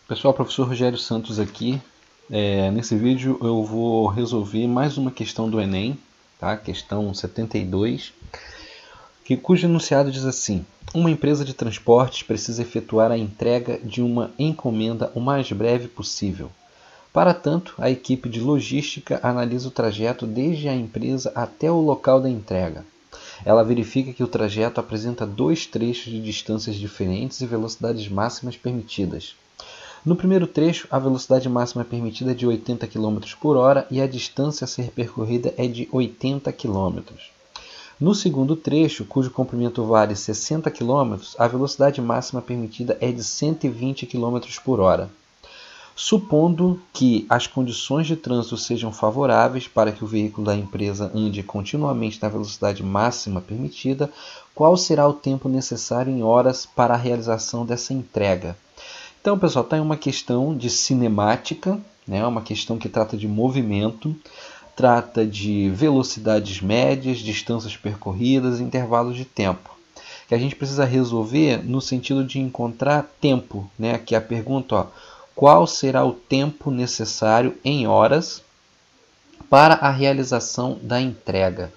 Pessoal, professor Rogério Santos aqui. Nesse vídeo eu vou resolver mais uma questão do Enem, tá? Questão 72, cujo enunciado diz assim: uma empresa de transportes precisa efetuar a entrega de uma encomenda o mais breve possível. Para tanto, a equipe de logística analisa o trajeto desde a empresa até o local da entrega. Ela verifica que o trajeto apresenta dois trechos de distâncias diferentes e velocidades máximas permitidas. No primeiro trecho, a velocidade máxima permitida é de 80 km por hora e a distância a ser percorrida é de 80 km. No segundo trecho, cujo comprimento vale 60 km, a velocidade máxima permitida é de 120 km por hora. Supondo que as condições de trânsito sejam favoráveis para que o veículo da empresa ande continuamente na velocidade máxima permitida, qual será o tempo necessário em horas para a realização dessa entrega? Então, pessoal, está em uma questão de cinemática, né? Uma questão que trata de movimento, trata de velocidades médias, distâncias percorridas, intervalos de tempo, que a gente precisa resolver no sentido de encontrar tempo, né? Aqui a pergunta, ó, qual será o tempo necessário em horas para a realização da entrega?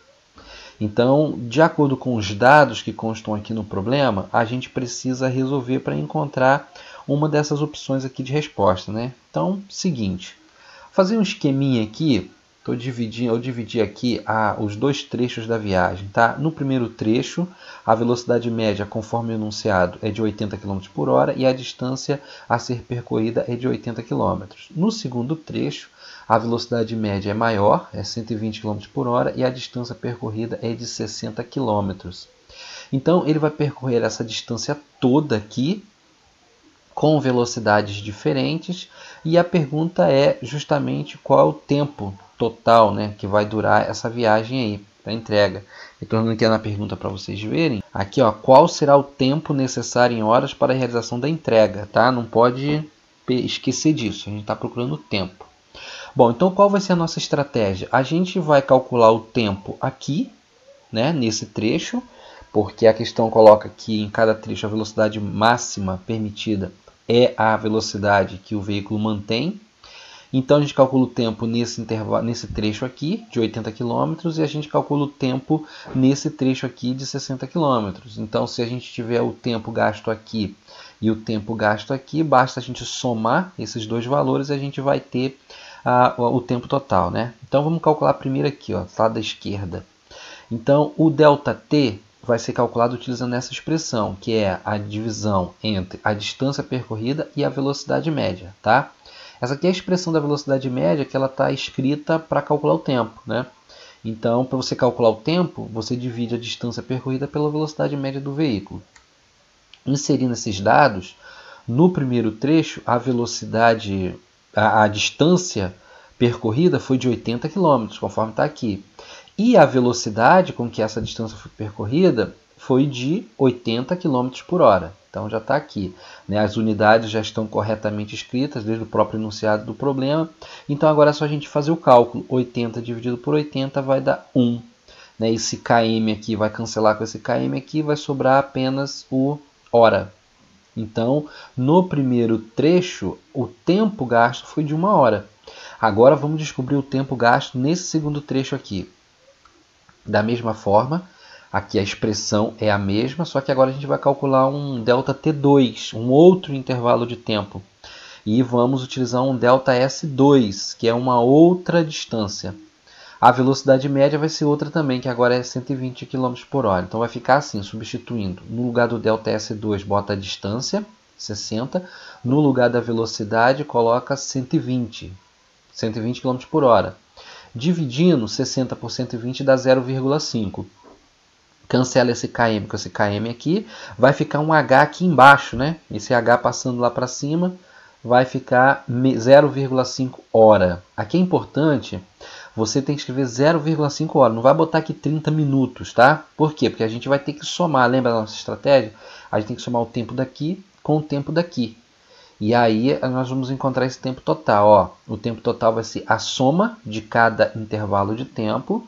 Então, de acordo com os dados que constam aqui no problema, a gente precisa resolver para encontrar uma dessas opções aqui de resposta, né? Então, seguinte, fazer um esqueminha aqui, eu dividi aqui os dois trechos da viagem, tá? No primeiro trecho, a velocidade média, conforme enunciado, é de 80 km por hora e a distância a ser percorrida é de 80 km. No segundo trecho, a velocidade média é maior, é 120 km por hora, e a distância percorrida é de 60 km. Então, ele vai percorrer essa distância toda aqui, com velocidades diferentes, e a pergunta é justamente qual é o tempo total, né, que vai durar essa viagem aí, para entrega. Retornando aqui na pergunta para vocês verem, aqui ó, qual será o tempo necessário em horas para a realização da entrega, tá? Não pode esquecer disso, a gente está procurando o tempo. Bom, então qual vai ser a nossa estratégia? A gente vai calcular o tempo aqui, né, nesse trecho, porque a questão coloca que em cada trecho a velocidade máxima permitida é a velocidade que o veículo mantém. Então a gente calcula o tempo nesse trecho aqui de 80 km e a gente calcula o tempo nesse trecho aqui de 60 km. Então se a gente tiver o tempo gasto aqui e o tempo gasto aqui, basta a gente somar esses dois valores e a gente vai ter o tempo total, né? Então vamos calcular primeiro aqui, ó, lado da esquerda. Então o ΔT vai ser calculado utilizando essa expressão, que é a divisão entre a distância percorrida e a velocidade média, tá? Essa aqui é a expressão da velocidade média que ela está escrita para calcular o tempo, né? Então, para você calcular o tempo, você divide a distância percorrida pela velocidade média do veículo. Inserindo esses dados, no primeiro trecho, a distância percorrida foi de 80 km, conforme está aqui. E a velocidade com que essa distância foi percorrida foi de 80 km por hora. Então já está aqui, né? As unidades já estão corretamente escritas desde o próprio enunciado do problema. Então agora é só a gente fazer o cálculo. 80 dividido por 80 vai dar 1. Né? Esse km aqui vai cancelar com esse km aqui, vai sobrar apenas o hora. Então, no primeiro trecho, o tempo gasto foi de 1 hora. Agora vamos descobrir o tempo gasto nesse segundo trecho aqui. Da mesma forma, aqui a expressão é a mesma, só que agora a gente vai calcular um ΔT2, um outro intervalo de tempo. E vamos utilizar um ΔS2, que é uma outra distância. A velocidade média vai ser outra também, que agora é 120 km por hora. Então vai ficar assim, substituindo. No lugar do ΔS2, bota a distância, 60. No lugar da velocidade, coloca 120 km por hora. Dividindo 60 por 120 dá 0,5. Cancela esse km com esse km aqui. Vai ficar um H aqui embaixo, né? Esse H passando lá para cima vai ficar 0,5 hora. Aqui é importante, você tem que escrever 0,5 hora. Não vai botar aqui 30 minutos, tá? Por quê? Porque a gente vai ter que somar. Lembra da nossa estratégia? A gente tem que somar o tempo daqui com o tempo daqui. E aí nós vamos encontrar esse tempo total. Ó. O tempo total vai ser a soma de cada intervalo de tempo.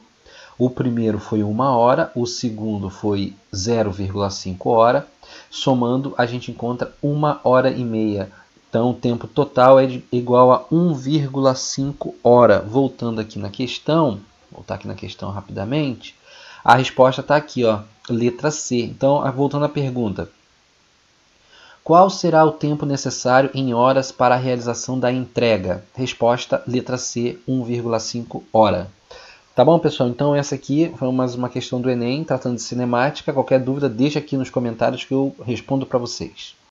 O primeiro foi 1 hora, o segundo foi 0,5 hora. Somando, a gente encontra 1 hora e meia. Então, o tempo total é igual a 1,5 hora. Voltando aqui na questão, voltar aqui na questão rapidamente, a resposta está aqui, ó, letra C. Então, voltando à pergunta. Qual será o tempo necessário em horas para a realização da entrega? Resposta, letra C, 1,5 hora. Tá bom, pessoal? Então, essa aqui foi mais uma questão do Enem, tratando de cinemática. Qualquer dúvida, deixa aqui nos comentários que eu respondo para vocês.